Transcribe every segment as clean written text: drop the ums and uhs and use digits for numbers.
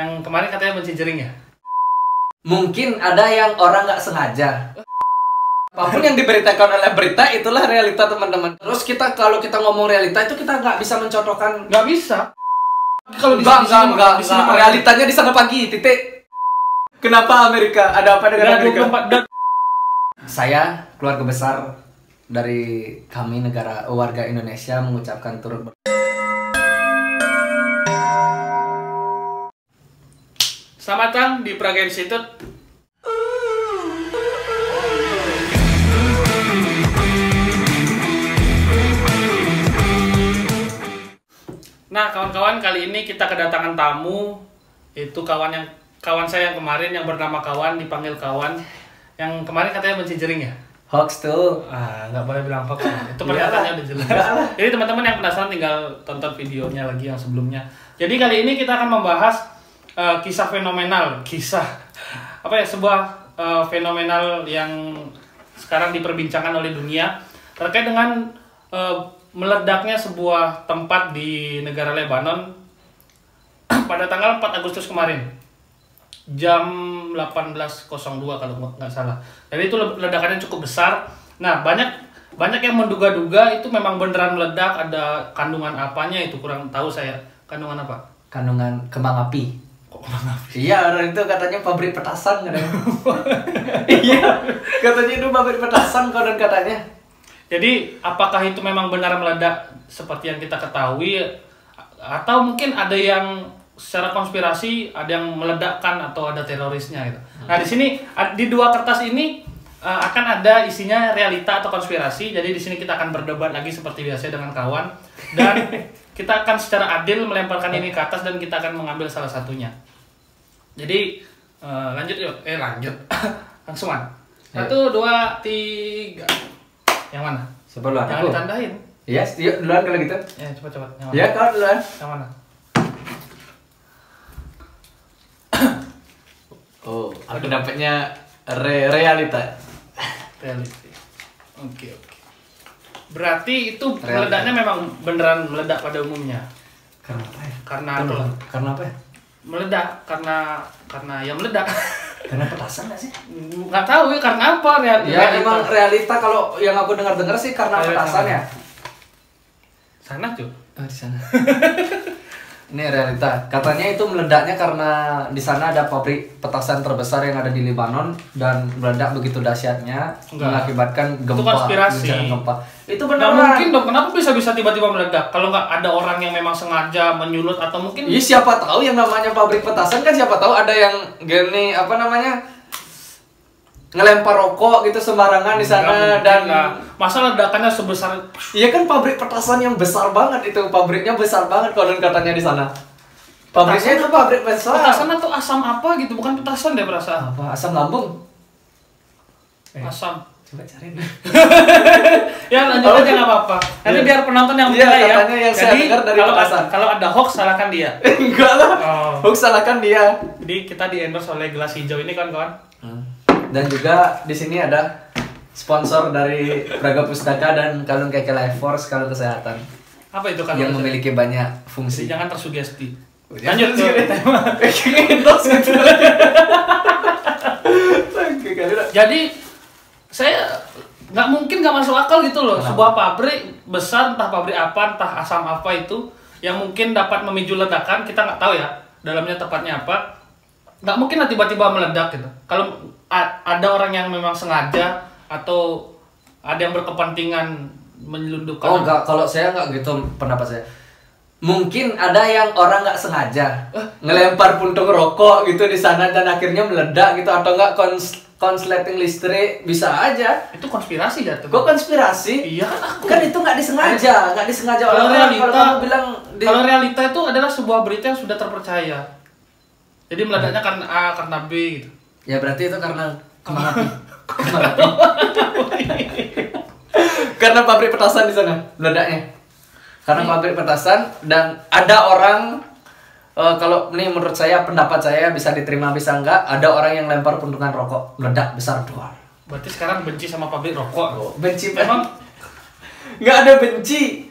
Yang kemarin katanya benci jering ya? Mungkin ada yang orang nggak sengaja. Apapun yang diberitakan oleh berita itulah realita, teman-teman. Terus kalau kita ngomong realita itu kita nggak bisa mencontohkan. Nggak bisa. Kalau Enggak. Realitanya di sana pagi, titik. Kenapa Amerika? Ada apa dengan Amerika? Saya, keluarga besar dari kami warga Indonesia mengucapkan turut Selamat datang di Praga Institute. Nah, kawan-kawan, kali ini kita kedatangan tamu. Itu kawan saya yang kemarin yang bernama Kawan, dipanggil Kawan. Yang kemarin katanya benci jering ya? hoax tuh. Nggak boleh bilang hoax. Itu pernyataannya udah jelas. Jadi teman-teman yang penasaran tinggal tonton videonya lagi yang sebelumnya. Jadi kali ini kita akan membahas kisah fenomenal, sebuah fenomenal yang sekarang diperbincangkan oleh dunia terkait dengan meledaknya sebuah tempat di negara Lebanon pada tanggal 4 Agustus kemarin jam 18.02 kalau nggak salah. Jadi itu ledakannya cukup besar. Nah, banyak yang menduga-duga itu memang beneran meledak, ada kandungan apanya itu kurang tahu saya. Kandungan apa? Kandungan kembang api. Kok kembang api? Iya, orang itu katanya pabrik petasan katanya. Iya, katanya itu pabrik petasan konon katanya. Jadi, apakah itu memang benar meledak seperti yang kita ketahui, atau mungkin ada yang secara konspirasi ada yang meledakkan atau ada terorisnya gitu. Nah, di sini di dua kertas ini akan ada isinya realita atau konspirasi. Jadi di sini kita akan berdebat lagi seperti biasa dengan kawan dan kita akan secara adil melemparkan ini ke atas dan kita akan mengambil salah satunya. Jadi lanjut yuk. Lanjut. Langsungan. 1, 2, 3. Yang mana? Sebelum Jangan ditandain. Iya, yuk duluan kalau gitu. Ya, cepat-cepat. Ya, kau duluan. Yang mana? Oh, aku dapatnya realita. Reality. Oke. Berarti itu meledaknya memang beneran meledak pada umumnya. Karena apa ya? Karena apa ya? Meledak karena ya meledak. Karena petasan nggak sih? Nggak tahu ya karena apa ya emang realita kalau yang aku dengar sih karena petasan ya. Sana tuh. Oh, di sana. Ini realita. Katanya itu meledaknya karena di sana ada pabrik petasan terbesar yang ada di Lebanon dan meledak begitu dahsyatnya mengakibatkan gempa. Itu konspirasi. Itu benar. Nggak mungkin dong. Kenapa bisa tiba-tiba meledak? Kalau nggak ada orang yang memang sengaja menyulut atau mungkin? Iya, siapa tahu yang namanya pabrik petasan kan siapa tahu ada yang gini ngelempar rokok gitu sembarangan di sana dan masa ledakannya sebesar. Iya kan pabrik petasan yang besar banget itu, pabriknya besar banget konon katanya di sana. Pabriknya itu pabrik besar. Petasan atau asam apa gitu, bukan petasan deh perasaan. Apa? Asam lambung? Asam. Coba cari. Ya lanjut aja nggak apa-apa. Nanti biar penonton yang menilai ya. Katanya yang saya dengar dari petasan. Kalau ada hoax salahkan dia. Enggak lah. Hoax salahkan dia. Jadi kita di endorse oleh gelas hijau ini kawan-kawan. Dan juga di sini ada sponsor dari Praga Pustaka dan kalung Keke Life Force, kalung kesehatan. Apa itu kalung? Yang memiliki banyak fungsi. Jangan tersugesti. Lanjut ke tema. Endorse gitu. Jadi saya nggak masuk akal gitu loh. Kenapa? Sebuah pabrik besar, entah pabrik apa, entah asam apa itu yang mungkin dapat memicu ledakan, kita nggak tahu ya dalamnya tepatnya apa. Nggak mungkin lah tiba-tiba meledak gitu. Kalau ada orang yang memang sengaja atau ada yang berkepentingan menyelundupkan. Oh enggak, kalau saya nggak gitu pendapat saya. Mungkin ada yang orang nggak sengaja ngelempar puntung rokok gitu di sana dan akhirnya meledak gitu, atau enggak konsleting listrik, bisa aja. Itu konspirasi ya tuh. Kok konspirasi? Iya kan aku. Kan itu nggak disengaja Kalau orang. realita, Kalau kamu bilang kalau realita itu adalah sebuah berita yang sudah terpercaya. Jadi meledaknya karena A, karena B gitu. Ya berarti itu karena kembang api. Karena pabrik petasan di sana meledaknya. Karena pabrik petasan dan ada orang kalau ini menurut saya, pendapat saya bisa diterima bisa enggak, ada orang yang lempar puntungan rokok meledak besar duar. Berarti sekarang benci sama pabrik rokok. Benci memang nggak ada benci.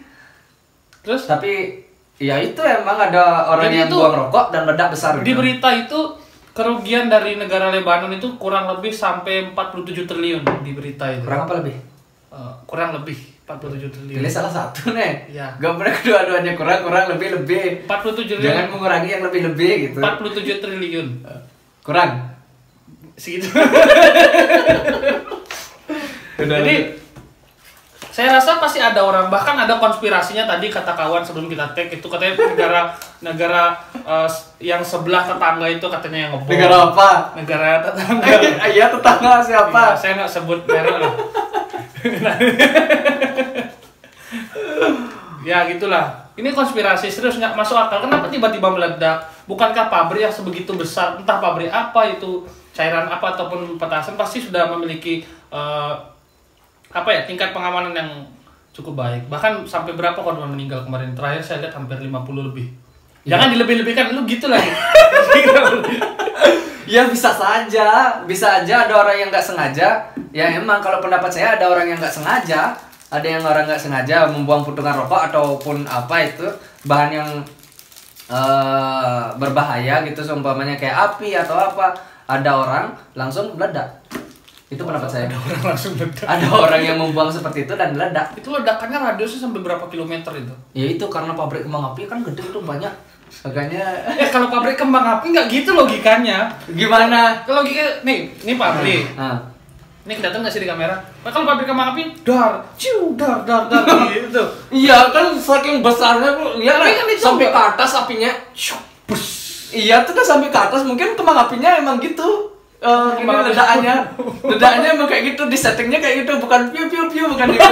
Terus tapi Ya itu emang ada orang Jadi yang itu, buang rokok dan meledak besar. Di gitu. berita itu kerugian dari negara Lebanon itu kurang lebih sampai 47 triliun di berita itu. Kurang apa lebih? Kurang lebih 47 triliun. Pilih salah satu nih. Ya. Gak boleh kedua-duanya kurang lebih. 47 triliun. Jangan mengurangi yang lebih gitu. 47 triliun. Kurang. Segitu. Jadi saya rasa pasti ada orang, bahkan ada konspirasinya tadi kata kawan sebelum kita take itu katanya negara yang sebelah tetangga itu katanya yang ngebom. Negara apa? Negara tetangga. Iya tetangga siapa? Ya, saya nggak sebut merek lah. Ya gitulah. Ini konspirasi serius, nggak masuk akal. Kenapa tiba-tiba meledak? Bukankah pabrik yang sebegitu besar, entah pabrik apa itu, cairan apa ataupun petasan pasti sudah memiliki tingkat pengamanan yang cukup baik. Bahkan sampai berapa korban meninggal kemarin? Terakhir saya lihat hampir 50 lebih. Jangan dilebih-lebihkan, lu gitu lagi. Ya bisa aja ada orang yang nggak sengaja. Ya emang kalau pendapat saya ada orang yang nggak sengaja, ada yang orang nggak sengaja membuang puntungan rokok ataupun apa itu bahan yang berbahaya gitu, seumpamanya kayak api atau apa, ada orang langsung meledak. Itu pendapat saya. Ada orang langsung meledak. Ada orang yang membuang seperti itu dan meledak. Itu ledakannya radiusnya sampai berapa kilometer itu? Ya itu karena pabrik kembang api kan gede itu banyak. Makanya Kalau pabrik kembang api nggak gitu logikanya. gimana? Kalau logika ini pabrik. Ini kelihatan nggak sih di kamera? Nah, kalau pabrik kembang api, dar gitu. Iya kan saking besarnya tuh, ya Tapi kan itu sampai ke enggak. atas apinya. Iya tuh kan sampai ke atas, mungkin kembang apinya emang gitu. Ini Kembang api. ledakannya emang kayak gitu, di settingnya kayak gitu, bukan piu bukan gitu.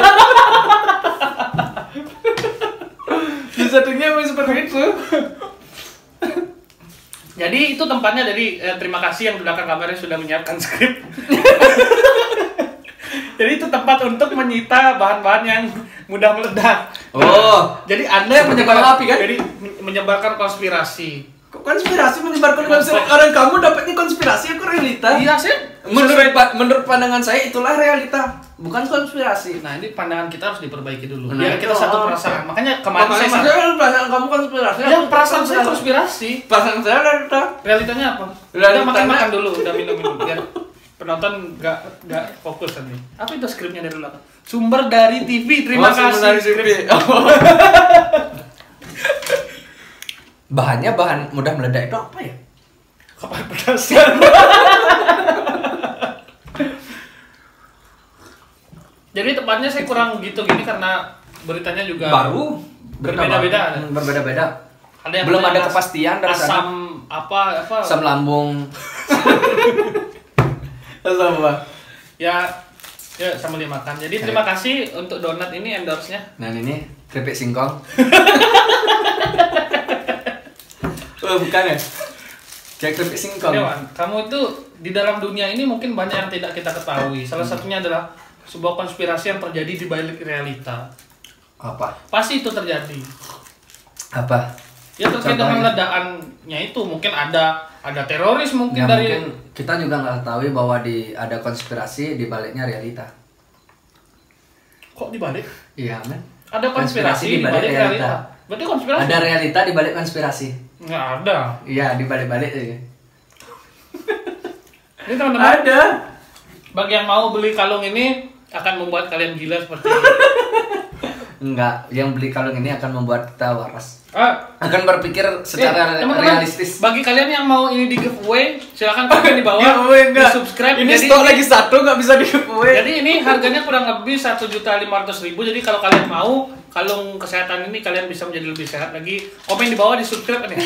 Di settingnya emang seperti itu. Jadi itu tempatnya. Jadi terima kasih yang di belakang kameranya sudah menyiapkan skrip. Jadi itu tempat untuk menyita bahan-bahan yang mudah meledak. Oh. Jadi Anda yang Seperti menyebarkan kembang api, kan? Jadi menyebarkan konspirasi. Kok konspirasi menyebarkan konspirasi? Orang kamu dapatnya konspirasi, aku realita. Iya sih. Menurut pandangan saya itulah realita, bukan konspirasi. Nah, ini pandangan kita harus diperbaiki dulu. Nah, Biar kita itu, satu perasaan. Makanya kemarin Makanya saya perasaan kamu konspirasi. ya, perasaan saya konspirasi. Perasaan saya realita. Realitanya apa? Realitanya- Udah makan dulu, udah minum biar penonton nggak fokus tadi. Apa itu skripnya dari belakang? Sumber dari TV. Terima kasih. Skrip. Bahannya bahan mudah meledak itu apa ya? Kapal petasan. Jadi tepatnya saya kurang gitu gini karena beritanya juga Baru berbeda-beda. Berbeda-beda. Ada yang Belum katanya ada kepastian dari asam sana. apa Asam lambung. Asam apa? ya sama dimakan. Jadi terima kasih untuk donat ini endorse-nya. Nah ini keripik singkong. Oh bukan ya? Kayak keripik singkong. Dewan, kamu itu di dalam dunia ini mungkin banyak yang tidak kita ketahui. Salah satunya adalah sebuah konspirasi yang terjadi di balik realita. Apa? Pasti itu terjadi. Apa? Ya terkait dengan Contohnya? ledakannya itu mungkin ada teroris mungkin Ya, dari mungkin kita juga nggak tahu bahwa ada konspirasi di baliknya realita. kok dibalik? Iya men. Ada konspirasi di balik realita. Berarti konspirasi? Ada realita di balik konspirasi. Nggak ada. Iya di balik-balik aja. Ini teman-teman, Ada. bagi yang mau beli kalung ini akan membuat kalian gila seperti ini. Enggak, yang beli kalung ini akan membuat kita waras. Akan Eh, berpikir secara teman-teman, realistis. bagi kalian yang mau ini di giveaway, silakan komen di bawah, Giveaway di enggak. subscribe. Ini Jadi stok lagi satu nggak bisa di giveaway. Jadi ini harganya kurang lebih 1.500.000. Jadi kalau kalian mau kalung kesehatan ini kalian bisa menjadi lebih sehat lagi. Komen di bawah, di subscribe nih.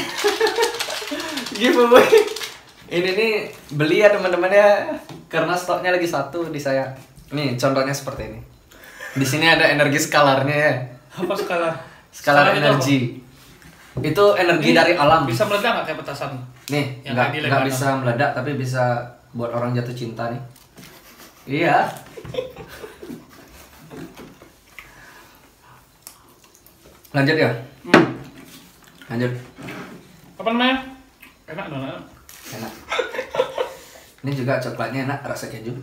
Giveaway. Ini nih beli ya teman-teman ya, karena stoknya lagi satu di saya. Nih contohnya seperti ini. Di sini ada energi skalarnya ya. Apa skala? Skalar itu energi. Itu energi Ini dari alam. Bisa meledak nggak kayak petasan? Nih, Yang kayak di nggak Lebanon. bisa meledak tapi bisa buat orang jatuh cinta nih. Iya. Lanjut ya. Lanjut. Apa namanya? Enak dong. Enak. Enak. Ini juga coklatnya enak, rasa keju.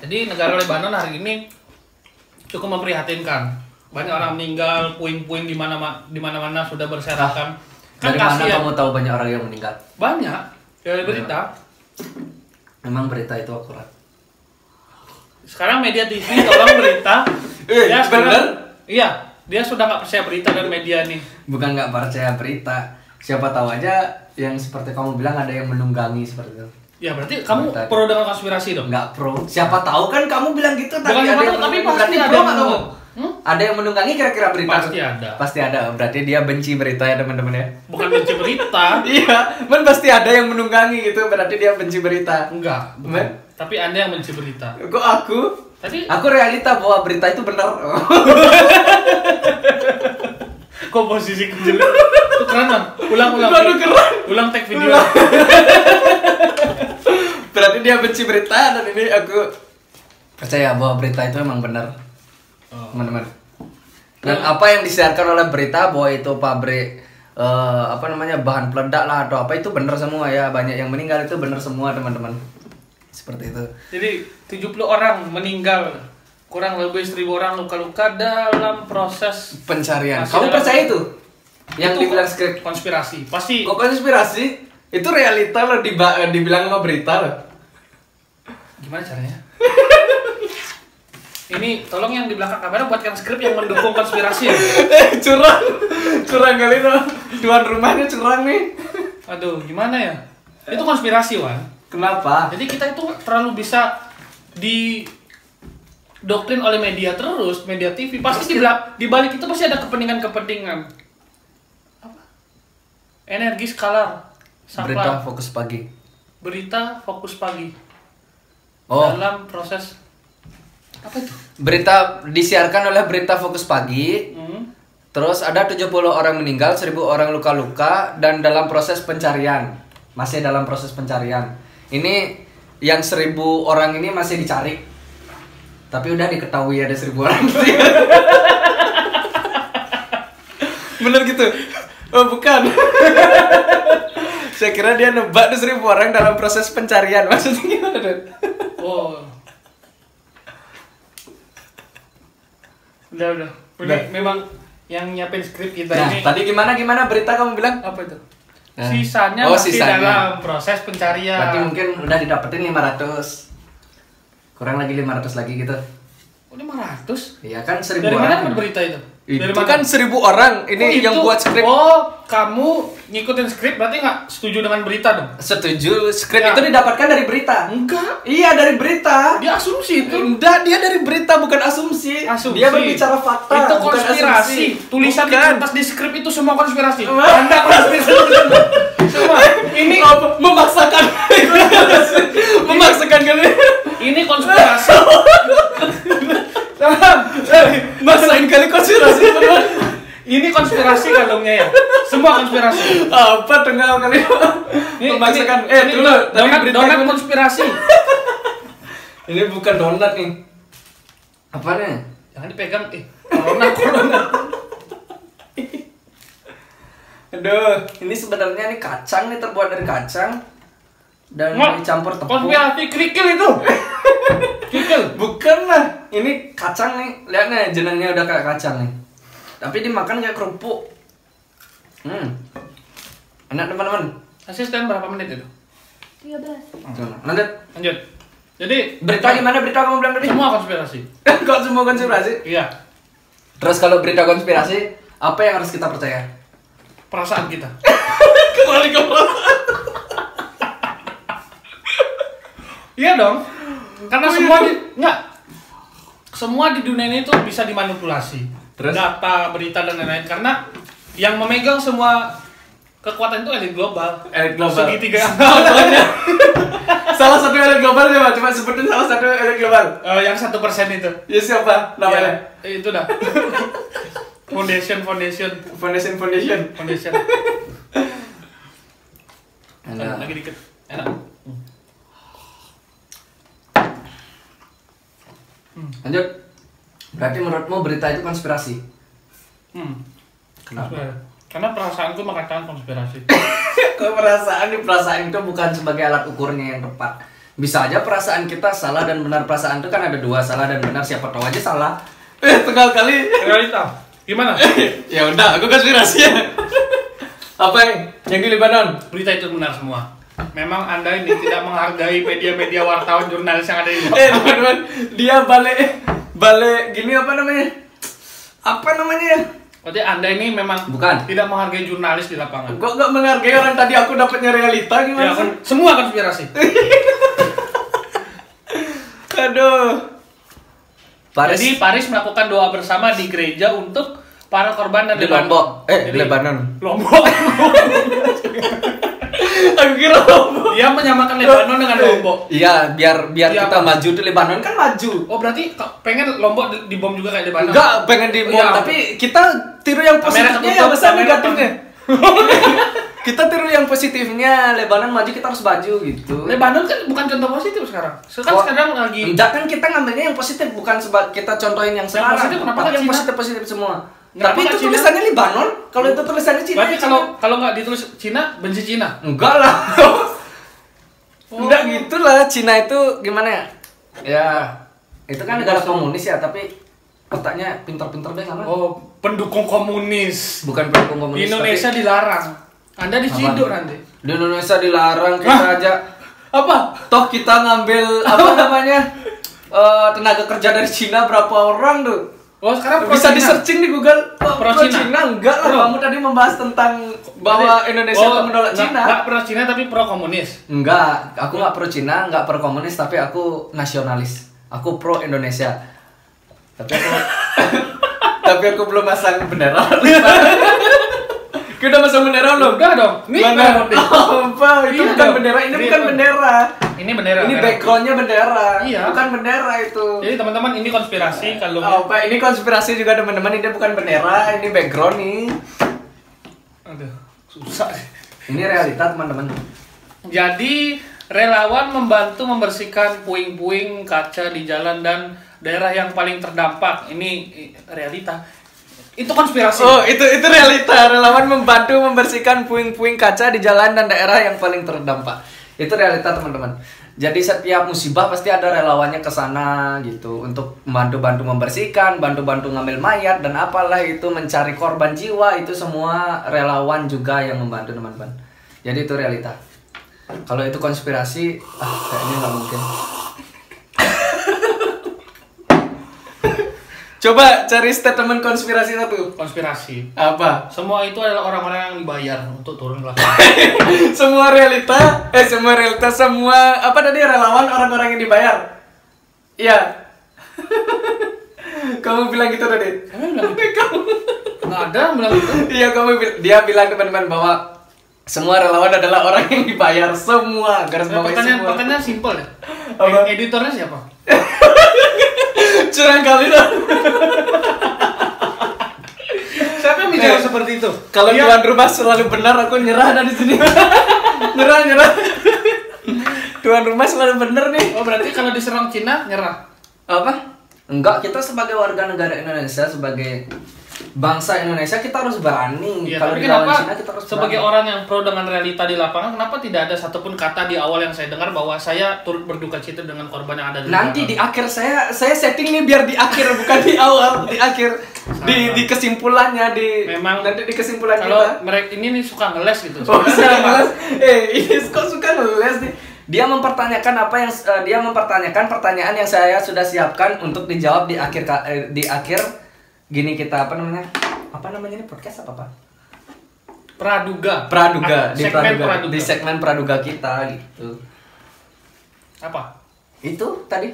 Jadi Jadi negara Lebanon hari ini cukup memprihatinkan. Banyak orang meninggal, puing-puing di mana-mana sudah berserakan. Kan Dari mana kasihan. kamu tahu banyak orang yang meninggal? Banyak dari berita. Memang berita itu akurat. Sekarang media TV tolong berita. Bener? Iya, dia sudah nggak percaya berita dari media nih. Bukan nggak percaya berita. Siapa tahu aja yang seperti kamu bilang ada yang menunggangi seperti itu. Ya berarti kamu Berita. pro dengan konspirasi dong? Nggak pro. Siapa tahu kan kamu bilang gitu Bukan tadi siapa ada tahu, yang tapi menunggangi. pasti Berarti ada pro yang nggak kamu? menunggangi. Ada yang menunggangi kira-kira berita? Pasti ada. Pasti ada. Berarti dia benci berita ya teman-teman ya. Bukan benci berita. Iya, kan pasti ada yang menunggangi gitu. Berarti dia benci berita. Enggak, bukan. Men? Tapi Anda yang benci berita. Kok aku? Tadi Aku realita bahwa berita itu benar. kok posisi jelek? Itu keren man. Ulang. Aduh, keren. Ulang tag video. Berarti dia benci berita dan ini aku percaya bahwa berita itu memang benar. Teman-teman. Dan apa yang disiarkan oleh berita bahwa itu pabrik bahan peledak lah atau apa itu benar semua ya. Banyak yang meninggal itu benar semua teman-teman. Seperti itu. Jadi 70 orang meninggal, kurang lebih 1.000 orang luka-luka dalam proses Pencarian. Masih Kamu dalam- percaya itu? Yang Itu dibilang skrip. konspirasi. Pasti Kok konspirasi? Itu realita loh dibilang sama berita loh. gimana caranya? Ini tolong yang di belakang kamera buatkan skrip yang mendukung konspirasi ya. Curang kali loh. Tuan rumahnya curang nih. Aduh, gimana ya? Itu konspirasi, Wan. Kenapa? Jadi kita itu terlalu bisa didoktrin oleh media terus, media TV. Pasti di balik itu pasti ada kepentingan-kepentingan. Apa? Energi skalar. Berita Supply. fokus pagi. Berita fokus pagi. Oh, Dalam proses apa itu? berita disiarkan oleh berita fokus pagi. Terus ada 70 orang meninggal, 1.000 orang luka-luka dan dalam proses pencarian. Masih dalam proses pencarian. Ini yang 1.000 orang ini masih dicari. Tapi udah diketahui ada 1.000 orang. Bener gitu? Oh bukan. Saya kira dia nebak tuh 1.000 orang dalam proses pencarian. Maksudnya gimana tuh? Oh. Udah. Udah. Memang yang nyiapin skrip kita Nah, ini tadi gimana berita kamu bilang? apa itu? Nah. Sisanya Oh, masih sisanya. dalam proses pencarian. Berarti mungkin udah didapetin 500. Kurang lagi 500 lagi gitu. Oh, 500? Iya kan 1.000 Dari orang. mana dapat berita itu? Itu Dari mana? kan 1.000 orang ini Oh, yang itu. buat skrip. Oh, kamu ngikutin skrip berarti nggak setuju dengan berita dong? Setuju, skrip Ya. itu didapatkan dari berita. Enggak. Iya, dari berita. Dia asumsi itu. Enggak, dia dari berita bukan asumsi. Asumsi. Dia berbicara fakta. Itu bukan konspirasi. asumsi. Tulisan di Bukan. kertas di skrip itu semua konspirasi. Wah. Anda konspirasi. Semua. Ini Oh, memaksakan. Memaksakan kali. ini konspirasi. Maksain kali konspirasi teman. Ini konspirasi kalungnya ya. Semua konspirasi. Apa tengah kali. Memaksakan. Dulu tadi berita donat gimana? konspirasi. Ini bukan donat nih. Apanya? Jangan dipegang. Corona. Aduh, ini sebenarnya nih kacang nih terbuat dari kacang dan Nggak. dicampur tepung. Konspirasi kerikil itu. Kerikil. Bukan lah, ini kacang nih. Lihat nih, jenengnya udah kayak kacang nih. Tapi dimakan kayak kerupuk. Enak teman-teman. Asisten berapa menit itu? 13. Lanjut. Jadi Berita gimana berita kamu bilang tadi? semua konspirasi. Kok semua konspirasi? Iya. Terus kalau berita konspirasi, apa yang harus kita percaya? Perasaan kita. Kembali ke perasaan. Iya dong. Karena semua di dunia ini tuh bisa dimanipulasi. Terus? Data, berita dan lain-lain karena yang memegang semua kekuatan itu elit global. Elit global. Segitiga yang banyak. Salah satu elit global siapa? Coba sebutin salah satu elit global. Yang 1% itu. Ya siapa namanya? Ya, itu dah. Foundation. Foundation. Enak. Lagi dikit. Enak. Lanjut. Berarti menurutmu berita itu konspirasi? Kenapa? Karena perasaanku mengatakan konspirasi. Perasaan itu bukan sebagai alat ukurnya yang tepat. Bisa aja perasaan kita salah dan benar. Perasaan itu kan ada dua, salah dan benar. Siapa tahu aja salah. Tengah kali. Realita. Gimana? Ya udah, aku konspirasi ya. Apa yang di Lebanon? Berita itu benar semua. Memang Anda ini tidak menghargai media-media wartawan jurnalis yang ada di Teman-teman, dia balik gini apa namanya? Apa namanya? Berarti Anda ini memang Bukan. tidak menghargai jurnalis di lapangan. Kok nggak menghargai orang tadi aku dapatnya realita Ya, gimana? kan, semua konspirasi. Aduh. Jadi Paris melakukan doa bersama di gereja untuk para korban dan Di Lombok. Jadi, Lebanon. Lombok. Aku kira Lombok. Dia menyamakan Lebanon dengan Lombok. Iya, biar Iya, kita apa? maju di Lebanon kan maju. Oh berarti pengen Lombok dibom juga kayak Lebanon? Enggak, pengen di Iya. tapi kita tiru yang positifnya ketutup, ya besar kamera negatifnya. Kita tiru yang positifnya, Lebanon maju kita harus maju gitu. Lebanon kan bukan contoh positif sekarang. Oh, Sekarang lagi enggak kan kita ngambilnya yang positif bukan kita contohin yang sekarang. positif kenapa Tapi nggak yang Cina? positif semua. Kenapa Tapi nggak itu Cina? tulisannya Lebanon, kalau itu tulisannya Cina. berarti ya kalau nggak ditulis Cina, benci Cina. enggak lah. Oh. Enggak gitulah, Cina itu gimana ya? Ya, itu kan negara komunis ya, tapi otaknya pintar-pintar deh sama. Oh, pendukung komunis. Bukan pendukung komunis. Di Indonesia dilarang. Anda diciduk nanti. Di Indonesia dilarang kita aja. Apa? Toh kita ngambil apa namanya? Tenaga kerja dari Cina berapa orang tuh? Oh, sekarang pro Bisa Cina. di searching nih Google. Pro Cina? Enggak lah. Pro. Kamu tadi membahas tentang bahwa Indonesia itu menolak Cina. Nggak pro Cina tapi pro komunis. Enggak, aku nggak pro Cina, nggak pro komunis, tapi aku nasionalis. Aku pro Indonesia. Tapi aku tapi aku belum masang bendera. Kita masang bendera belum? Udah dong. Nih Mana? putih. Apa? Itu Iya bukan dong. bendera, ini Ini bukan apa? bendera. Ini bendera. Ini merah. backgroundnya bendera. Iya. Bukan bendera itu. Jadi teman-teman ini konspirasi kalau Apa? Ini konspirasi juga teman-teman. Ini bukan bendera, ini background nih. aduh, susah. Ini realita teman-teman. Jadi relawan membantu membersihkan puing-puing kaca di jalan dan daerah yang paling terdampak. Ini realita. Itu konspirasi. Oh, itu realita. Relawan membantu membersihkan puing-puing kaca di jalan dan daerah yang paling terdampak. Itu realita, teman-teman. Jadi setiap musibah pasti ada relawannya ke sana gitu untuk bantu-bantu membersihkan, bantu-bantu ngambil mayat dan apalah itu mencari korban jiwa, itu semua relawan juga yang membantu, teman-teman. Jadi itu realita. Kalau itu konspirasi, kayaknya nggak mungkin. Coba cari statement konspirasi satu. Konspirasi. Apa? Semua itu adalah orang-orang yang dibayar untuk turun ke lapangan. semua realita, semua apa tadi relawan orang-orang yang dibayar. Iya. Kamu bilang gitu tadi. Emang bilang gitu? Kamu. Nggak ada yang bilang gitu. Iya, dia bilang teman-teman bahwa semua relawan adalah orang yang dibayar semua. Garis bawahi semua. Pertanyaan simpel ya. Apa? Editornya siapa? Curang kali dong. Siapa yang bicara seperti itu? Kalau Dia- tuan rumah selalu benar, aku nyerah dari sini. nyerah. Tuan rumah selalu benar nih. Oh berarti kalau diserang Cina nyerah. Apa? Enggak, kita sebagai warga negara Indonesia, sebagai bangsa Indonesia kita harus berani. Iya, Kalau tapi dilawan kenapa Cina kita harus sebagai berani. orang yang pro dengan realita di lapangan, kenapa tidak ada satupun kata di awal yang saya dengar bahwa saya turut berduka cita dengan korban yang ada di Nanti di lapangan? akhir saya setting nih biar di akhir bukan di awal, di akhir di kesimpulannya Memang nanti di kesimpulan kalau kita. mereka ini nih suka ngeles gitu. Oh, Sebenarnya suka apa? ngeles. Ini kok suka ngeles nih. Dia mempertanyakan dia mempertanyakan pertanyaan yang saya sudah siapkan untuk dijawab di akhir gini kita apa namanya? Apa namanya ini podcast apa, Pak? Praduga. Di Segmen Praduga. Di segmen Praduga kita gitu. Apa? Itu tadi.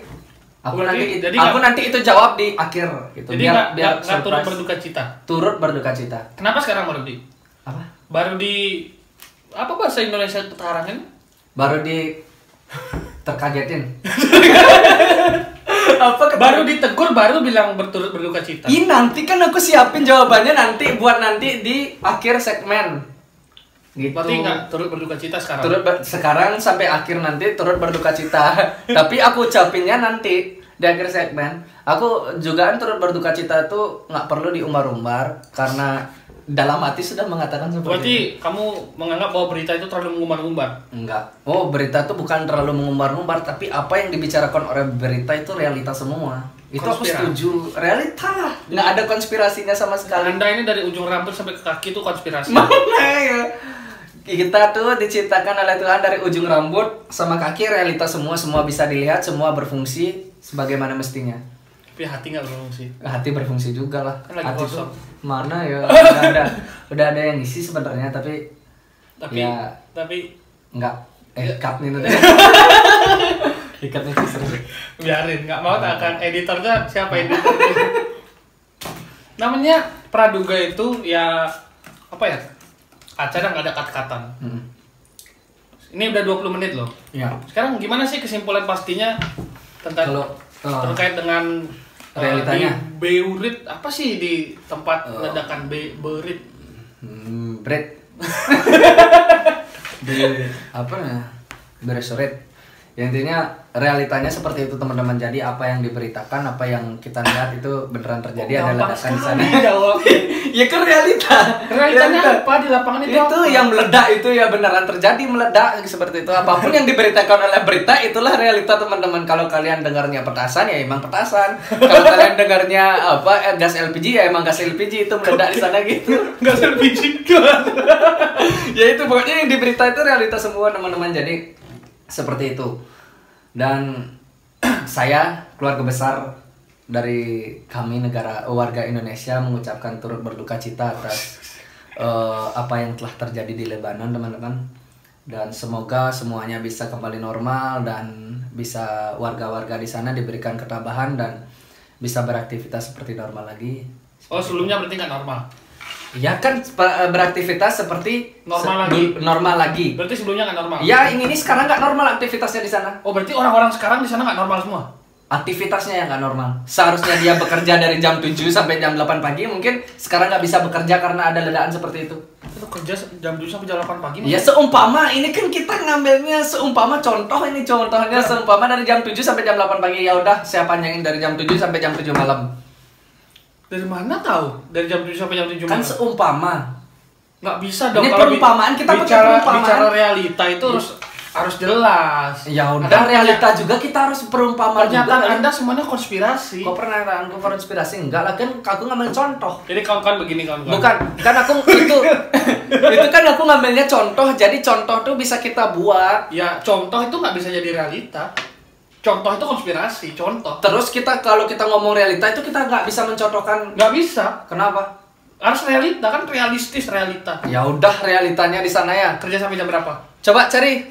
Aku Berarti- nanti itu jawab di akhir gitu. Jadi biar nggak turut surprise. berduka cita. Turut berduka cita. Kenapa sekarang baru di? Apa? Baru di apa bahasa Indonesia sekarang ini? Baru di terkagetin. Apa Baru ditegur baru bilang berturut berduka cita. Ini nanti kan aku siapin jawabannya nanti buat nanti di akhir segmen. Gitu. Berarti nggak turut berduka cita sekarang. Sekarang sampai akhir nanti turut berduka cita. Tapi aku ucapinnya nanti di akhir segmen. Aku juga kan turut berduka cita itu nggak perlu diumbar-umbar karena dalam hati sudah mengatakan seperti Berarti itu. kamu menganggap bahwa berita itu terlalu mengumbar-ngumbar? Enggak. Oh, berita itu bukan terlalu mengumbar-ngumbar, tapi apa yang dibicarakan oleh berita itu realita semua. Itu aku Konspirasi. setuju. Realita lah. Nggak ada konspirasinya sama sekali. Anda ini dari ujung rambut sampai ke kaki itu konspirasi. Mana ya? Kita tuh diciptakan oleh Tuhan dari ujung rambut sama kaki, realita semua bisa dilihat, semua berfungsi sebagaimana mestinya. Tapi hati nggak berfungsi. Hati berfungsi juga lah. Kan lagi Hati kosong. tuh mana ya? Udah ada yang isi sebenarnya, tapi Tapi ya tapi enggak. Cut nih nanti. Ikat nih seru. biarin, nggak mau tak akan editornya siapa editornya? Namanya praduga itu ya apa ya? Acara nggak ada kat-katan. Ini udah 20 menit loh. Ya. Sekarang gimana sih kesimpulan pastinya tentang Kalau terkait dengan realitanya? di Beirut apa sih di tempat ledakan Beirut? Bread. Di apa ya? Beresoret. Ya intinya realitanya seperti itu teman-teman. Jadi apa yang diberitakan, apa yang kita lihat itu beneran terjadi, ada Gampang ledakan di sana. sekali jawabnya. Ya kan realita. Realitanya apa di lapangan itu? Itu apa? yang meledak itu ya beneran terjadi, meledak seperti itu. Apapun yang diberitakan oleh berita itulah realita teman-teman. Kalau kalian dengarnya petasan ya emang petasan. Kalau kalian dengarnya apa gas LPG ya emang gas LPG itu meledak di sana gitu. Nggak selfie Ya itu pokoknya yang diberita itu realita semua teman-teman. Jadi seperti itu. Dan saya keluarga besar dari kami warga Indonesia mengucapkan turut berduka cita atas apa yang telah terjadi di Lebanon teman-teman. Dan semoga semuanya bisa kembali normal dan bisa warga-warga di sana diberikan ketabahan dan bisa beraktivitas seperti normal lagi. Oh sebelumnya berarti nggak normal? Ya kan beraktivitas seperti Normal lagi. lagi. Berarti sebelumnya nggak normal? Ya ini sekarang nggak normal aktivitasnya di sana. Oh berarti orang-orang sekarang di sana nggak normal semua? Aktivitasnya yang nggak normal. Seharusnya dia bekerja dari jam 7 sampai jam 8 pagi, mungkin sekarang nggak bisa bekerja karena ada ledakan seperti itu. Itu kerja jam 7 sampai jam 8 pagi? Ya seumpama, ini kan kita ngambilnya seumpama contoh ini contohnya seumpama dari jam 7 sampai jam 8 pagi. Ya udah, saya panjangin dari jam 7 sampai jam 7 malam. Dari mana tahu? Dari jam 7 sampai jam 7 Kan malam? seumpama. Nggak bisa dong. Ini kalau perumpamaan, kita pakai bicara, perumpamaan. bicara realita itu harus jelas. Ya udah, Kan realita juga kita harus perumpamaan juga. pernyataan kali. Anda semuanya konspirasi. Kok pernyataanku konspirasi? Enggak lah, kan aku ngambil contoh. Jadi kawan-kawan begini kawan-kawan. Bukan, kan aku itu kan aku ngambilnya contoh. Jadi contoh tuh bisa kita buat. Ya contoh itu nggak bisa jadi realita. Contoh itu konspirasi, contoh. Terus kalau kita ngomong realita itu kita nggak bisa mencontohkan. Nggak bisa. Kenapa? Harus realita, kan realistis realita. Ya udah realitanya di sana ya. Kerja sampai jam berapa? Coba cari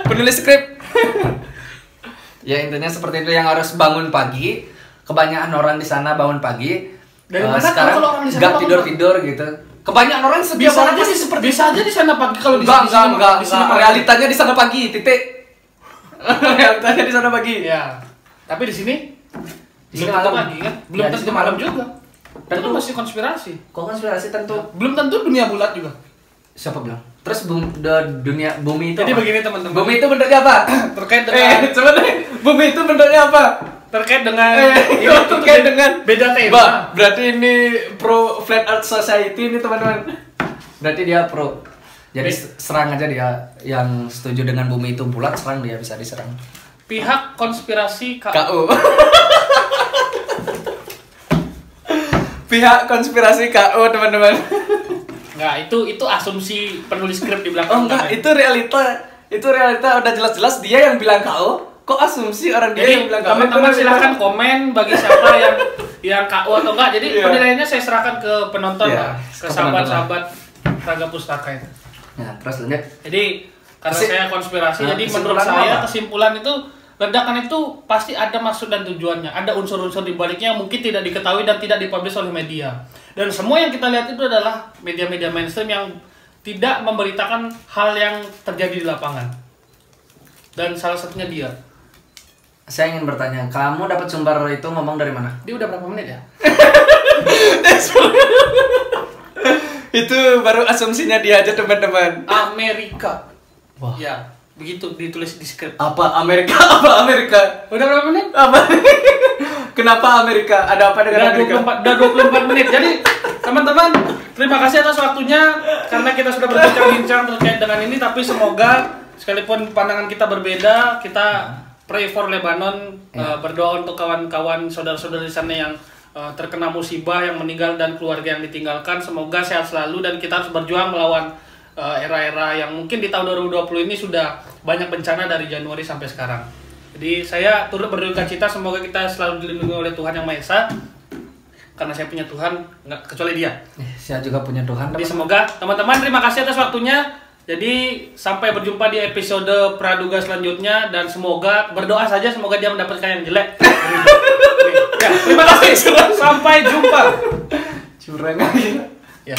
penulis skrip. Ya intinya seperti itu, yang harus bangun pagi. Kebanyakan orang di sana bangun pagi. Dari mana sekarang kalau orang di sana nggak bangun tidur gitu. Kebanyakan orang setiap Bisa orang aja pasti sih seperti bisa aja di sana pagi kalau di Enggak, sini enggak. di sini Realitanya di sana pagi, titik. Realitanya di sana pagi. Ya. Tapi di sini Di sini belum tentu malam. pagi kan? Belum Ya, di tentu sini malam malam. juga. Itu Tentu. kan masih konspirasi. Kok konspirasi tentu. Belum tentu dunia bulat juga. Siapa bilang? Terus dunia bumi itu Jadi apa? begini teman-teman. Bumi itu bentuknya apa? Terkait dengan sebenarnya bumi itu bentuknya apa? terkait dengan Ini terkait dengan beda tema. Bah, berarti ini pro flat earth society ini teman-teman. Berarti dia pro. Jadi serang aja dia, yang setuju dengan bumi itu bulat, serang dia, bisa diserang. Pihak konspirasi KU. Pihak konspirasi KU teman-teman. Enggak, itu asumsi penulis skrip di belakang. Oh enggak, itu realita. Itu realita, udah jelas-jelas dia yang bilang KU. Kok asumsi orang dia Jadi yang bilang KU? teman-teman silahkan komen bagi siapa yang KU atau enggak. Jadi Iya. penilaiannya saya serahkan ke penonton Iya, lah, ke ke sahabat-sahabat Raga Pustaka itu. Nah, terus lanjut. Jadi karena saya konspirasi, Nah, jadi menurut kesimpulan saya apa? kesimpulan itu ledakan itu pasti ada maksud dan tujuannya. Ada unsur-unsur di baliknya yang mungkin tidak diketahui dan tidak dipublish oleh media. Dan semua yang kita lihat itu adalah media-media mainstream yang tidak memberitakan hal yang terjadi di lapangan. Dan salah satunya dia. Saya ingin bertanya, kamu dapat sumber itu ngomong dari mana? Dia udah berapa menit ya? Itu baru asumsinya dia aja teman-teman. Amerika. Wah. Ya, begitu ditulis di skrip. Apa Amerika? Apa Amerika? Udah berapa menit? Apa? Kenapa Amerika? Ada apa dengan Udah Amerika? 24 menit. Jadi Teman-teman, terima kasih atas waktunya karena kita sudah berbincang-bincang terkait dengan ini, tapi semoga sekalipun pandangan kita berbeda, kita pray for Lebanon, berdoa untuk kawan-kawan saudara-saudara di sana yang terkena musibah, yang meninggal dan keluarga yang ditinggalkan. Semoga sehat selalu dan kita harus berjuang melawan era-era yang mungkin di tahun 2020 ini sudah banyak bencana dari Januari sampai sekarang. Jadi saya turut berduka cita, semoga kita selalu dilindungi oleh Tuhan Yang Maha Esa. Karena saya punya Tuhan, nggak kecuali dia. Saya juga punya Tuhan. Jadi semoga teman-teman terima kasih atas waktunya. Jadi sampai berjumpa di episode Praduga selanjutnya dan semoga berdoa saja semoga dia mendapatkan yang jelek. Ya, terima kasih. Sampai jumpa. Curang aja. Ya.